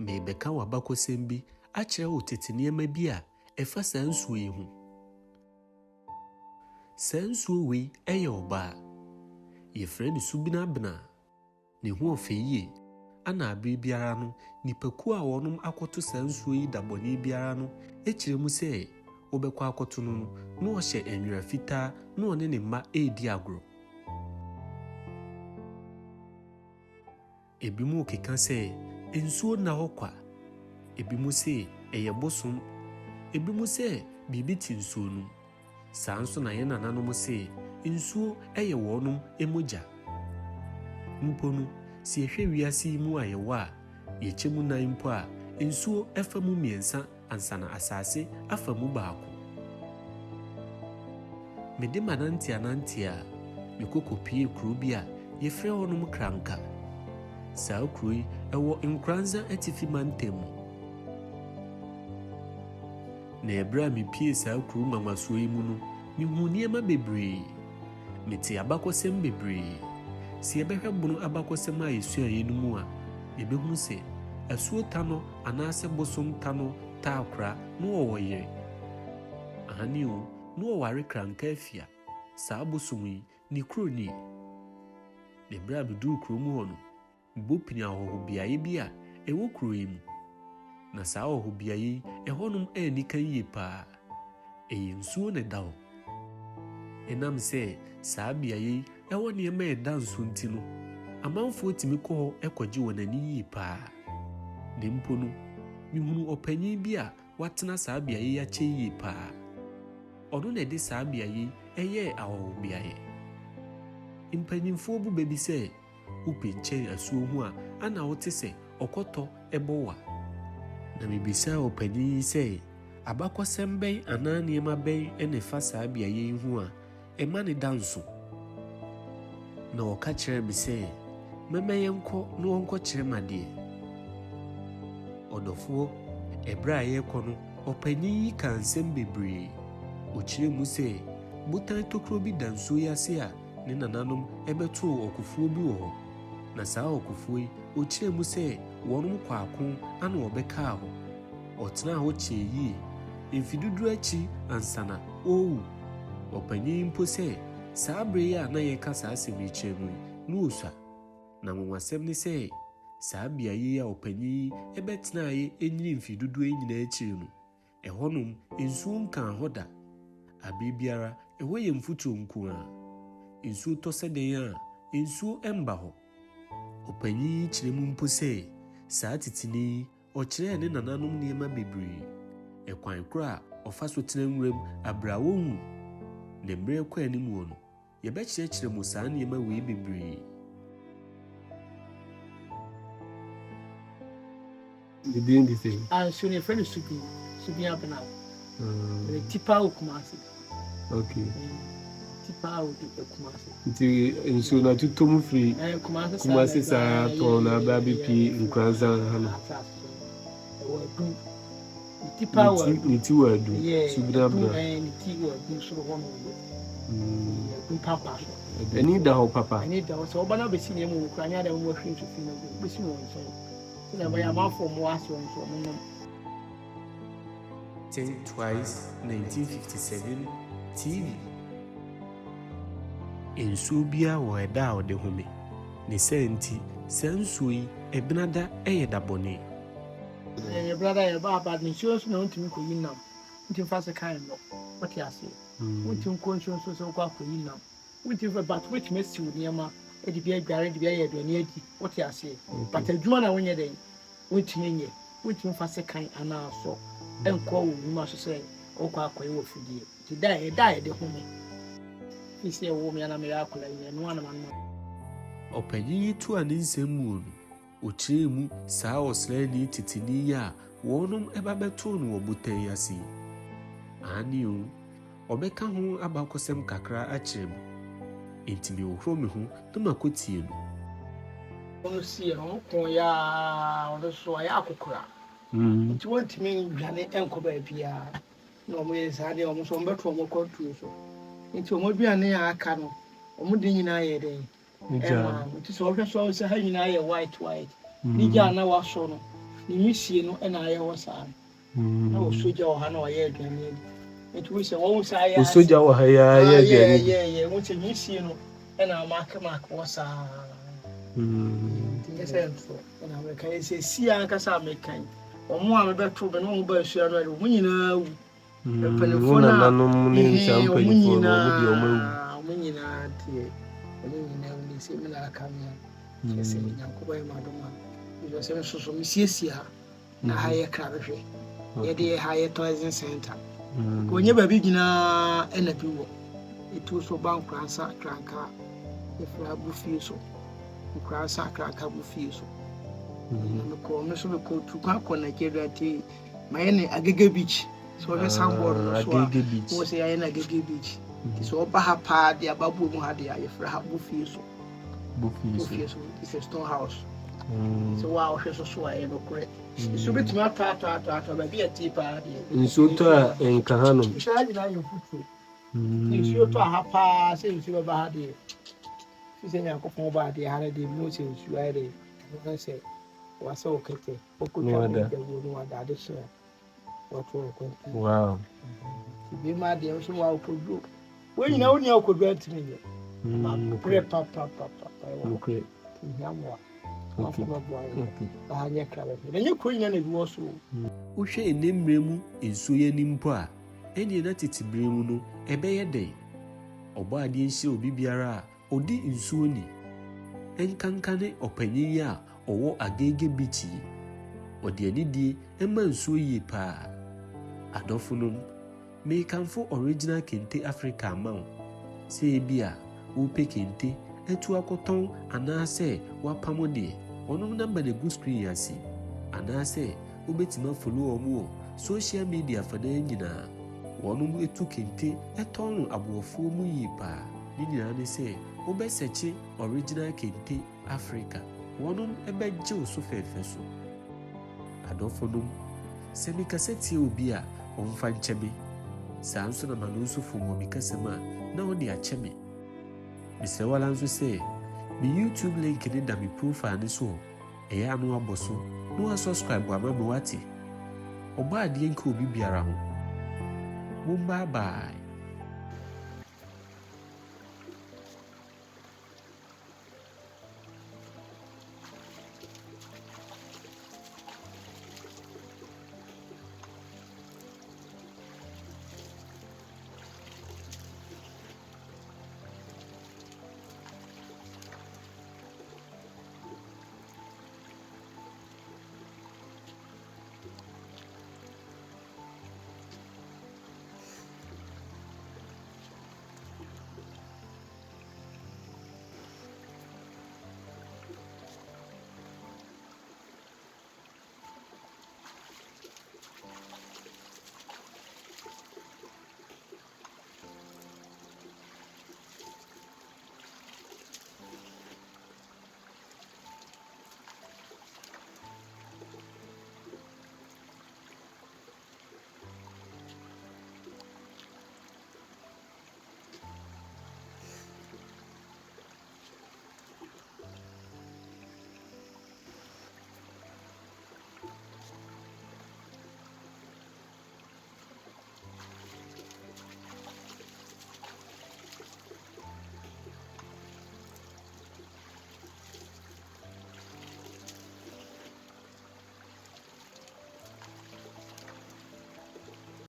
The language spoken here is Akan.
Mebeka wabakosɛm bi akyerɛ wo tete nneɛma bi a ɛfa saa nsuo yi ho. Saa nsuo wei ɛyɛ ɔbaa. Yɛfrɛ no Subini Abena. Ne ho ɔfɛ yie. Ana abere biara no, nipakuo a wɔnom akɔto saa nsuo yi dabɔne biara no ɛkyerɛ mu sɛ wobɛkɔ akɔto no no na ɔhyɛ nwera fitaa na ɔne ne mma ɛredi agorɔ. Ebi mu keka sɛ nsuo na hɔ kwa. Ebi mu sɛ ɛyɛ bosom. Ebi mu sɛ biribi ti nsuo no. Saa nso na yɛn nananom sɛ nsuo ɛyɛ wɔnom emogya. Mpo no, si yɛhwɛ wiase yi mu a yɛwɔ a, yɛkyɛ mu nan mpo a nsuo ɛfa mu mmiɛnsa ansa na asase afa mu baako. Mede manante a mekɔkɔpie kuro bi a yɛfrɛ hɔnom Kranka. Saa kuro yi ɛwɔ Nkoranza atifi mantam. Na ɛberɛ a mepie saa kuro nwanwasoɔ yi mu no, mehu nneɛma bebree. Mete abakɔsɛm bebree. Si yɛbɛhwɛ bono abakɔsɛm a yɛsuaeɛ no mu a, yɛbɛhu sɛ asuo ta no anaasɛ bosom ta no taa kora na wɔwɔ yere. Ahane o, na wɔware Kranka afia. Saa bosom yi, ne kuro nie. Na ɛberɛ a meduru kuro mu hɔ no, mbɔ pini ahɔho beaeɛ bi a ɛwɔ kuro yi mu. Na saa ahɔho beaeɛ yi, ɛhɔnom ɛnika yie paa. Ɛyɛ nsuo na ɛda hɔ. Ɛnam sɛ saa beaeɛ yi ɛwɔ nneɛma ɛda nsuo nti no, amanfoɔ tumi kɔ hɔ ɛkɔgye wɔn ani yie paa. Ne mpo no, mehunu ɔpanyin bi a watena saa beaeɛ yi akyɛ yie paa. Ɔno na ɛde saa beaeɛ yi ɛyɛɛ ahɔho beaeɛ. Mpanyinfoɔ bu baabi sɛ wopɛ nkyɛn asuo ho a ana wote sɛ ɔkɔtɔ ɛbɔ wa. Na mebisaa ɔpanyin yi sɛ abakɔsɛm bɛn anaa nneɛma bɛn ɛna ɛfa saa beaeɛ yi ho a ɛma ne da nso. Na ɔka kyerɛ me sɛ mɛmɛ yɛnkɔ na wɔnkɔkyerɛ me adeɛ. Ɔdɔfoɔ, ɛberɛ a yɛrekɔ no, ɔpanyin yi ka nsɛm bebree. Ɔkyerɛ mu sɛ botan tokuro bi da nsuo yi ase a ne nananom ɛbɛtoo ɔkofuo bi wɔ hɔ. Na saa ɔkofuo yi, ɔkyerɛ mu sɛ wɔnom kɔ ako ana wɔbɛkaa hɔ. Ɔtenaa hɔ kyɛɛ yie. Mfe dodoɔ akyi ansa na ɔrewu. Ɔpanyin mpo sɛ saa bere yi a na yɛka saa asɛm yi kyerɛ mu na ɔsua. Na nwanwasɛm ne sɛ saa beaeɛ yi a ɔpanyin yi ɛbɛtenaeɛ ɛnyini mfe dodoɔ yi nyinaa akyiri no, ɛhɔnom nsuo nkaa hɔ da. Abere biara ɛhɔ yɛ mfuturo nko ara. Nsuo tɔ sɛ den a nsuo ɛmba hɔ. Ɔpanyin yi kyerɛ mu mpo sɛ saa titini yi ɔkyerɛɛ ne nananom nneɛma bebree. Ɛkwan koro a ɔfa so tena nwuram abere a wɔnwu. Na mmerɛ kɔ anim wɔ no, yɛbɛkyerɛkyerɛ mu saa nneɛma wei bebree. The doing the thing. So your friend is Subini Abena. The tipa Kumasi. Okay. Tipa Kumasi. Nti nso na tuto mu free. Kumasi sa to na ba BP Nkoranza North. Tipa wa. Niti wa du. Subini Abena. Niti wa du so ho no. Papa. Ani da ho papa. Ani da ho so obana be sini mu Nkoranya da mu hwe nso fi no be sini won so. Na ba ya ma for mo aso nso mo no. Think Twice 1957 TV. Nsuo bia wɔ ɛda a ɔde home. Ne sɛ nti, saa nsuo yi ɛbenada ɛyɛ dabɔne. Brother, your baba, the insurance no to me could you now. Until fast a kind of what you say. What you conscious so called for you now. What you but which makes you near my EDP guarantee near what you say. But a Jumana when you're there, which mean which you fast a kind and now so. And call you must say, oh, quite for you. To die at the home. He said, woman, and a miracle, and one of my Ɔpanyin to an nsɛm mu no, ɔkyerɛ mu saa ɔsraani titini yi a wɔnom ɛba bɛtoo no wɔ botan yi ase. Ahane o, ɔbɛka ho abakɔsɛm kakra akyerɛ mu. Enti mehohoro me ho na makɔtie no. Ɔno sie ho ko ya ɔno so ayɛ akokora. Nti wɔntumi dwane ɛnkɔ baabia. Na ɔmo yɛ saa deɛ ɔmo so ɔmo bɛto ɔmo kɔntuo so. Nti ɔmo aduane a aka no, ɔmo de nyinaa yɛ dɛn. Nti so ɔhwɛ so sɛ ha nyinaa yɛ white. Ni gya na waso no. ne misie no na ayɛ wɔ saa na osoja wɔ ha na ɔyɛ aduane nti wo sɛ wɔn sa ayɛ osoja wɔ ha ya aduane wo sɛ misie no na maaka wɔ saa nti sɛ nso na meka sɛ si ankasa meka ɔmo a mebɛto bɛ no ɔmo ba asua no ɔmo nyinaa wu mpanimfoɔ na ɔmo nyinaa tie ɔmo nyinaa wu sɛ me na aka me a sɛ nyankopɔn yɛ madom a sɛ nso so mesiesie ha na ha yɛ kra bɛhwɛ yɛde ha yɛ tourism center onye baabi nyinaa ɛna bi wɔ ɛtu so ba Nkoranza Kranka yɛfrɛ abofie so Nkoranza Kranka abofie so na mekɔ so mekɔ tu kɔ Nigeria te mayɛ ne Agege Beach so ɔhwɛ sandboard no so a wo sɛ yɛayɛ no Agege Beach so ɔba ha paa de ababuo mu ha de a yɛfrɛ ha abofie so bofie so it's a stone house so wow ɔhwɛ so a yɛ nokorɛ so betumi atɔ baabi ɛte paa deɛ nsuo tɔ a nka ha no saa nyinaa yɛ futuo nsuo tɔ ha paa sɛ nsuo bɛba ha deɛ sɛ Nyankopɔn ba deɛ ha deɛ mu sɛ nsuo ayɛ deɛ ɛno sɛ wasɛ wo kɛtɛ wokɔtwa no wada ade hyɛ a wɔto wo kɔnti wow bi ma deɛ nso wa wokɔduro wɔn nyinaa wo nia wokɔduro antimi nyɛ prɛ papapapa okay nyamoa wohwɛ enemmere mu nsuo yɛ nim po a ɛne na tete bere mu no ɛbɛyɛ dɛn ɔbɔ adeɛ nhyɛ obi biara a ɔdi nsuo ni ɛnkanka ne ɔpanyin a ɔwɔ Agege Beach yi ɔde anidie ɛma nsuo yie paa adɔfo no mekanfo original kente Africa ama wo sɛ ebi a wopɛ kente etu akɔtɔn anaasɛ wapamo deɛ ɔno namba na gu screen ase anaasɛ wobɛtumi follow ɔmo wɔ social media fana nyinaa wɔnom etu kente ɛtɔn no aboɔfoɔ mu yie paa ne nyinaa ne sɛ wobɛsɛkye original kente Africa wɔnom ɛbɛgye wo so fɛfɛ so adɔfo nom sɛ mekasa tie obi a ɔmfa nkyɛ me saa nso na ma no nso fom wɔ mekasɛm a na ɔde akyɛ me Mr. Wala nso sɛ me YouTube link ne da me profile ne so ɛyɛ ano abɔ so na wa subscribe ama me wate ɔbɔ adeɛ nka obi biara ho bye bye.